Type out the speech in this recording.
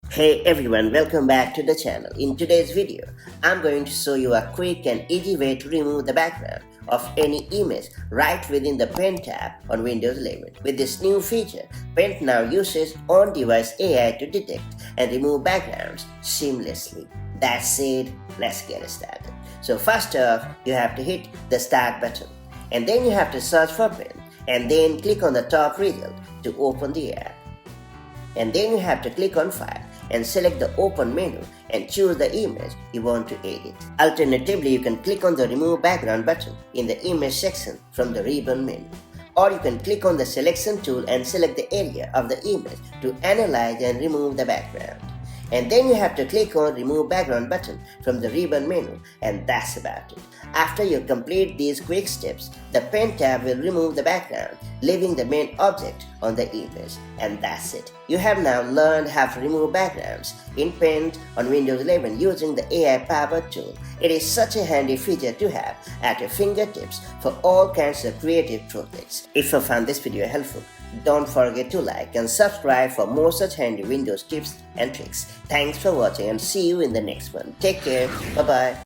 Hey everyone, welcome back to the channel. In today's video, I'm going to show you a quick and easy way to remove the background of any image right within the Paint tab on Windows 11. With this new feature, Paint now uses on-device AI to detect and remove backgrounds seamlessly. That's it, let's get started. So first off, you have to hit the Start button, and then you have to search for Paint, and then click on the top result to open the app. And then you have to click on File and select the Open menu and choose the image you want to edit. Alternatively, you can click on the Remove Background button in the Image section from the Ribbon menu. Or you can click on the Selection tool and select the area of the image to analyze and remove the background. And then you have to click on Remove Background button from the Ribbon menu, and that's about it. After you complete these quick steps, the Paint tab will remove the background, leaving the main object on the image. And that's it. You have now learned how to remove backgrounds in Paint on Windows 11 using the AI-powered tool. It is such a handy feature to have at your fingertips for all kinds of creative projects. If you found this video helpful, don't forget to like and subscribe for more such handy Windows tips and tricks. Thanks for watching and see you in the next one. Take care. Bye-bye.